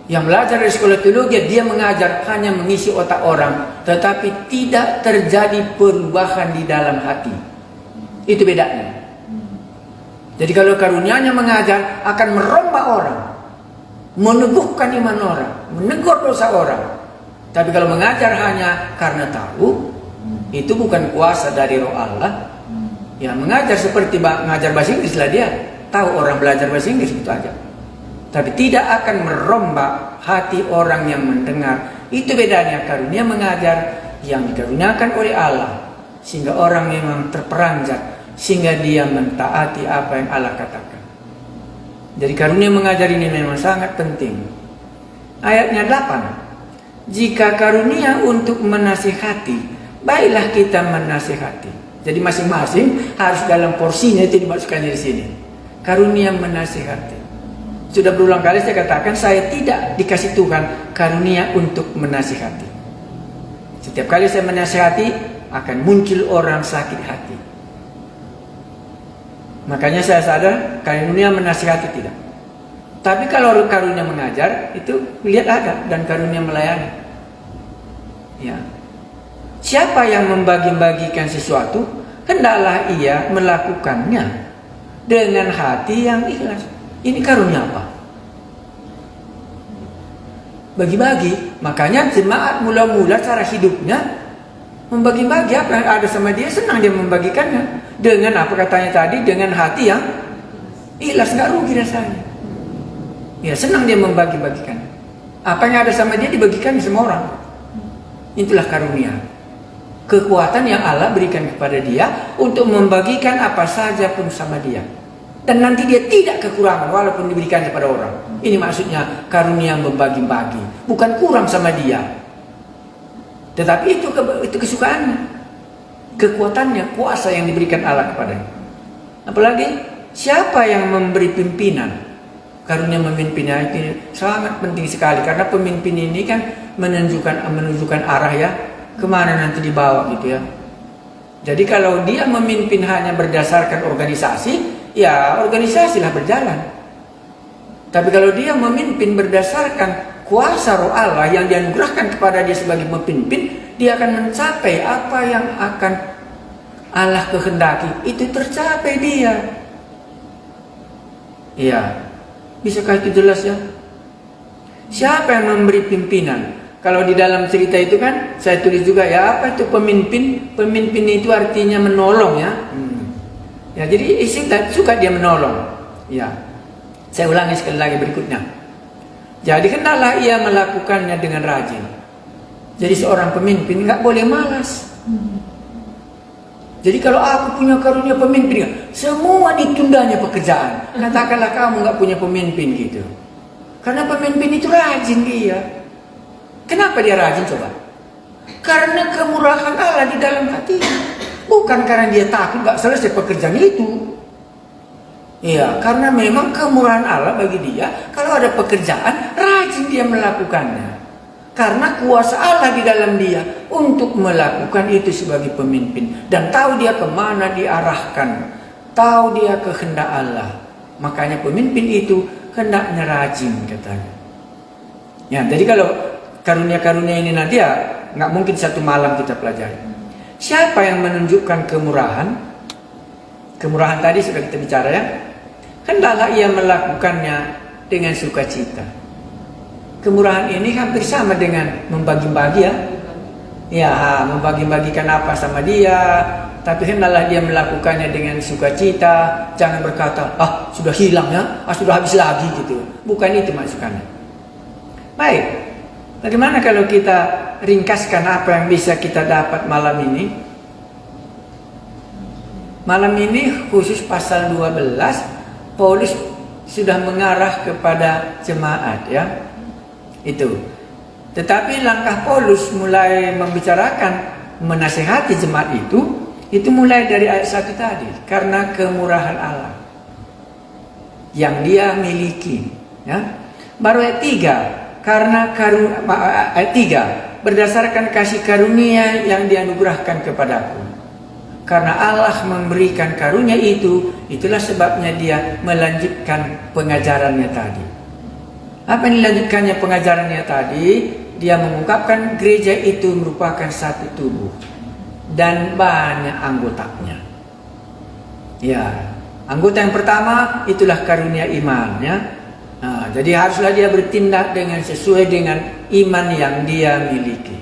Yang belajar dari sekolah teologi, dia mengajar hanya mengisi otak orang, tetapi tidak terjadi perubahan di dalam hati. Itu bedanya. Jadi kalau karunianya mengajar akan merombak orang, meneguhkan iman orang, menegur dosa orang. Tapi kalau mengajar hanya karena tahu, itu bukan kuasa dari Roh Allah. Ya, mengajar seperti mengajar bahasa Inggris lah dia. Tahu orang belajar bahasa Inggris itu aja. Tapi tidak akan merombak hati orang yang mendengar. Itu bedanya karunia mengajar yang dikaruniakan oleh Allah, sehingga orang memang terperanjat, sehingga dia mentaati apa yang Allah katakan. Jadi karunia mengajar ini memang sangat penting. Ayatnya 8. Jika karunia untuk menasihati, baiklah kita menasihati. Jadi masing-masing harus dalam porsinya itu dimasukkan di sini. Karunia menasihati. Sudah berulang kali saya katakan, saya tidak dikasih Tuhan karunia untuk menasihati. Setiap kali saya menasihati, akan muncul orang sakit hati. Makanya saya sadar, karunia menasihati tidak. Tapi kalau karunia mengajar itu lihat ada, dan karunia melayani. Ya. Siapa yang membagi-bagikan sesuatu, hendaklah ia melakukannya dengan hati yang ikhlas. Ini karunia apa? Bagi-bagi. Makanya jemaat mula-mula cara hidupnya membagi-bagi apa yang ada sama dia, senang dia membagikannya. Dengan apa katanya tadi, dengan hati yang ikhlas, nggak rugi rasanya. Ya, senang dia membagi-bagikan. Apa yang ada sama dia dibagikan semua orang. Itulah karunia. Kekuatan yang Allah berikan kepada dia untuk membagikan apa saja pun sama dia. Dan nanti dia tidak kekurangan walaupun diberikan kepada orang. Ini maksudnya karunia membagi-bagi. Bukan kurang sama dia. Tetapi itu kesukaannya. Kekuatannya, kuasa yang diberikan Allah kepadanya. Apalagi siapa yang memberi pimpinan? Karunia memimpinnya itu sangat penting sekali. Karena pemimpin ini kan menunjukkan arah ya. Kemana nanti dibawa gitu ya. Jadi kalau dia memimpin hanya berdasarkan organisasi, ya organisasilah berjalan. Tapi kalau dia memimpin berdasarkan kuasa roh Allah yang dianugerahkan kepada dia sebagai pemimpin, dia akan mencapai apa yang akan Allah kehendaki. Itu tercapai dia. Iya. Bisakah itu jelas ya? Siapa yang memberi pimpinan? Kalau di dalam cerita itu kan saya tulis juga ya, apa itu pemimpin? Pemimpin itu artinya menolong ya. Ya, jadi isi suka dia menolong. Ya. Saya ulangi sekali lagi berikutnya. Jadi hendaklah ia melakukannya dengan rajin. Jadi seorang pemimpin nggak boleh malas. Jadi kalau aku punya karunia pemimpin, semua ditundanya pekerjaan. Katakanlah kamu nggak punya pemimpin gitu. Karena pemimpin itu rajin dia. Kenapa dia rajin coba? Karena kemurahan Allah di dalam hatinya. Bukan karena dia takut gak selesai pekerjaan itu. Iya, karena memang kemurahan Allah bagi dia. Kalau ada pekerjaan, rajin dia melakukannya. Karena kuasa Allah di dalam dia untuk melakukan itu sebagai pemimpin. Dan tahu dia kemana diarahkan. Tahu dia kehendak Allah. Makanya pemimpin itu hendaknya rajin katanya. Ya, jadi kalau karunia-karunia ini nanti ya nggak mungkin satu malam kita pelajari. Siapa yang menunjukkan kemurahan? Kemurahan tadi sudah kita bicara ya. Hendaklah ia melakukannya dengan sukacita. Kemurahan ini hampir sama dengan membagi-bagi ya. Ya, membagi-bagikan apa sama dia. Tapi hendaklah dia melakukannya dengan sukacita. Jangan berkata, sudah hilang ya, sudah habis lagi gitu. Bukan itu maksudnya. Baik. Bagaimana kalau kita ringkaskan apa yang bisa kita dapat malam ini? Malam ini khusus pasal 12, Paulus sudah mengarah kepada jemaat ya. Itu. Tetapi langkah Paulus mulai membicarakan, menasihati jemaat itu mulai dari ayat 1 tadi. Karena kemurahan Allah yang dia miliki ya. Baru ayat 3. Karena ayat 3, berdasarkan kasih karunia yang dianugerahkan kepadaku. Karena Allah memberikan karunia itu, itulah sebabnya dia melanjutkan pengajarannya tadi. Apa yang dilanjutkannya pengajarannya tadi? Dia mengungkapkan gereja itu merupakan satu tubuh dan banyak anggotanya. Ya, anggota yang pertama itulah karunia imannya. Nah, jadi haruslah dia bertindak dengan sesuai dengan iman yang dia miliki.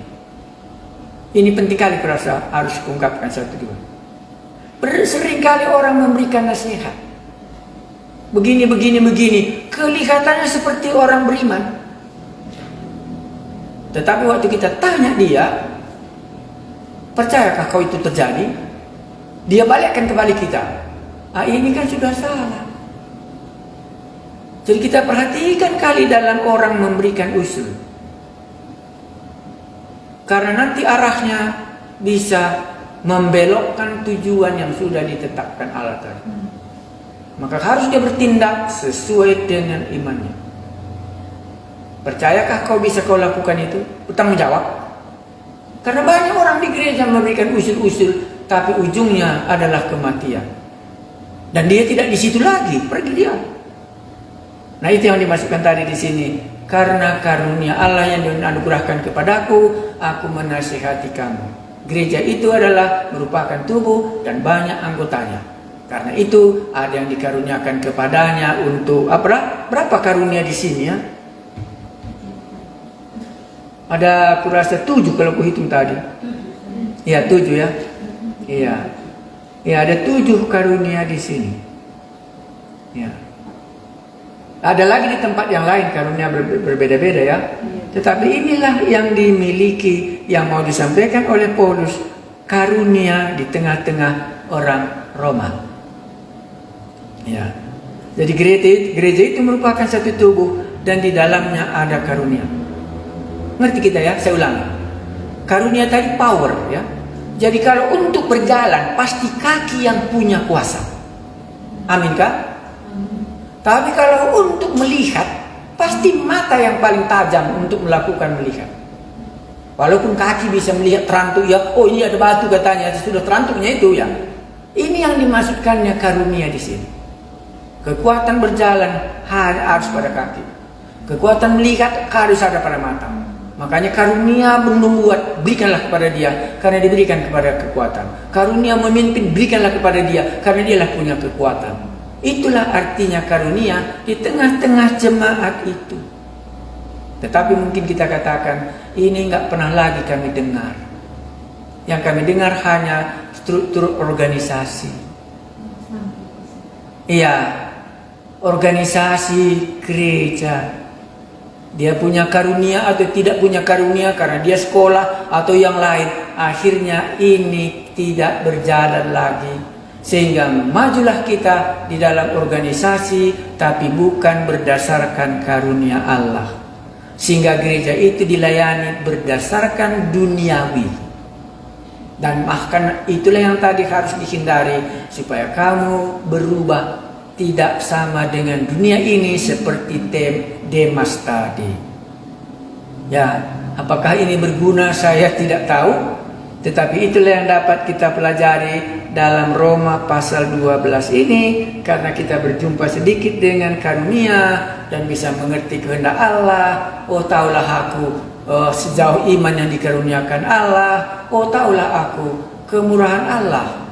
Ini penting kali kurasa harus ungkapkan satu dua. Seringkali orang memberikan nasihat. Begini, kelihatannya seperti orang beriman. Tetapi waktu kita tanya dia, percayakah kau itu terjadi? Dia balikkan kembali kita. Ini kan sudah salah. Jadi kita perhatikan kali dalam orang memberikan usul. Karena nanti arahnya bisa membelokkan tujuan yang sudah ditetapkan Allah tadi. Maka harus dia bertindak sesuai dengan imannya. Percayakah kau bisa kau lakukan itu? Bertanggung jawab. Karena banyak orang di gereja memberikan usul-usul, tapi ujungnya adalah kematian. Dan dia tidak di situ lagi, pergi dia. Nah, itu yang dimasukkan tadi di sini. Karena karunia Allah yang dianugerahkan kepadaku, aku menasihati kamu. Gereja itu adalah merupakan tubuh dan banyak anggotanya. Karena itu ada yang dikaruniakan kepadanya untuk apa? Berapa karunia di sini ya? Ada kurasa 7 kalau aku hitung tadi. Iya 7 ya. Iya. Ya ada 7 karunia di sini. Ya. Ada lagi di tempat yang lain karunia berbeda-beda ya. Tetapi inilah yang dimiliki, yang mau disampaikan oleh Paulus, karunia di tengah-tengah orang Roma. Ya. Jadi gereja itu merupakan satu tubuh dan di dalamnya ada karunia. Ngerti kita ya? Saya ulangi. Karunia tadi power ya. Jadi kalau untuk berjalan pasti kaki yang punya kuasa. Amin kah? Tapi kalau untuk melihat, pasti mata yang paling tajam untuk melakukan melihat. Walaupun kaki bisa melihat terantuk ya, oh ini ada batu katanya, sudah terantuknya itu ya. Ini yang dimasukkannya karunia di sini. Kekuatan berjalan harus pada kaki. Kekuatan melihat harus ada pada mata. Makanya karunia membuat, berikanlah kepada dia, karena diberikan kepada kekuatan. Karunia memimpin, berikanlah kepada dia, karena dialah punya kekuatan. Itulah artinya karunia di tengah-tengah jemaat itu. Tetapi mungkin kita katakan, ini nggak pernah lagi kami dengar. Yang kami dengar hanya struktur organisasi. Iya, organisasi gereja. Dia punya karunia atau tidak punya karunia karena dia sekolah atau yang lain. Akhirnya ini tidak berjalan lagi. Sehingga majulah kita di dalam organisasi, tapi bukan berdasarkan karunia Allah. Sehingga gereja itu dilayani berdasarkan duniawi. Dan bahkan itulah yang tadi harus dihindari, supaya kamu berubah tidak sama dengan dunia ini seperti Demas tadi. Ya, apakah ini berguna saya tidak tahu. Tetapi itulah yang dapat kita pelajari dalam Roma pasal 12 ini. Karena kita berjumpa sedikit dengan karunia dan bisa mengerti kehendak Allah. Oh taulah aku sejauh iman yang dikaruniakan Allah. Oh taulah aku kemurahan Allah.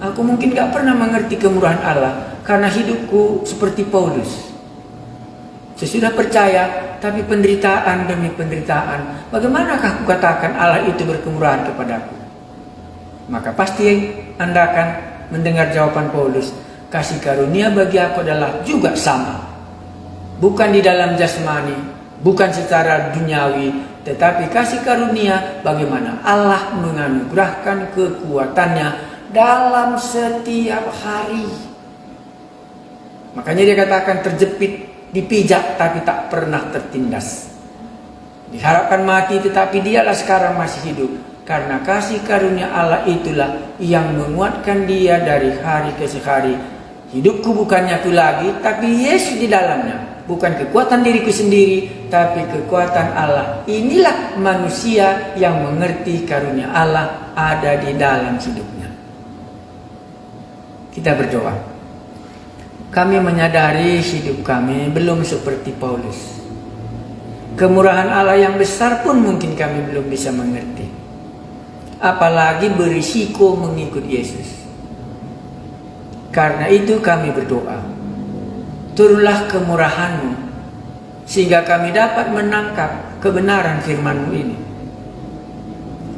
Aku mungkin gak pernah mengerti kemurahan Allah karena hidupku seperti Paulus. Sesudah percaya, tapi penderitaan demi penderitaan. Bagaimanakah aku katakan Allah itu berkemurahan kepadaku? Maka pasti Anda akan mendengar jawaban Paulus. Kasih karunia bagi aku adalah juga sama. Bukan di dalam jasmani, bukan secara duniawi, tetapi kasih karunia bagaimana Allah menganugerahkan kekuatannya dalam setiap hari. Makanya dia katakan terjepit, dipijak tapi tak pernah tertindas. Diharapkan mati tetapi dialah sekarang masih hidup. Karena kasih karunia Allah itulah yang menguatkan dia dari hari ke hari. Hidupku bukannya aku lagi, tapi Yesus di dalamnya. Bukan kekuatan diriku sendiri, tapi kekuatan Allah. Inilah manusia yang mengerti karunia Allah ada di dalam hidupnya. Kita berdoa. Kami menyadari hidup kami belum seperti Paulus. Kemurahan Allah yang besar pun mungkin kami belum bisa mengerti. Apalagi berisiko mengikut Yesus. Karena itu kami berdoa. Turunlah kemurahan-Mu sehingga kami dapat menangkap kebenaran firman-Mu ini.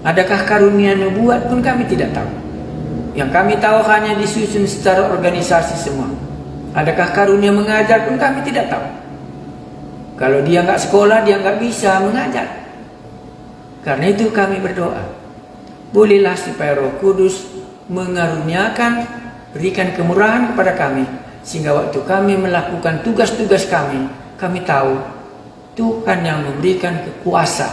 Adakah karunia nubuat pun kami tidak tahu. Yang kami tahu hanya disusun secara organisasi semua. Adakah karunia mengajar pun kami tidak tahu. Kalau dia nggak sekolah, dia nggak bisa mengajar. Karena itu kami berdoa. Bolehlah supaya Roh Kudus mengaruniakan, berikan kemurahan kepada kami. Sehingga waktu kami melakukan tugas-tugas kami tahu Tuhan yang memberikan kekuasa.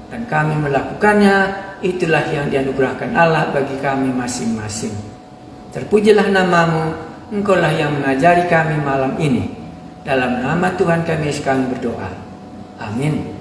Dan kami melakukannya, itulah yang dianugerahkan Allah bagi kami masing-masing. Terpujilah nama-Mu. Engkaulah yang mengajari kami malam ini. Dalam nama Tuhan kami Yesus kami berdoa. Amin.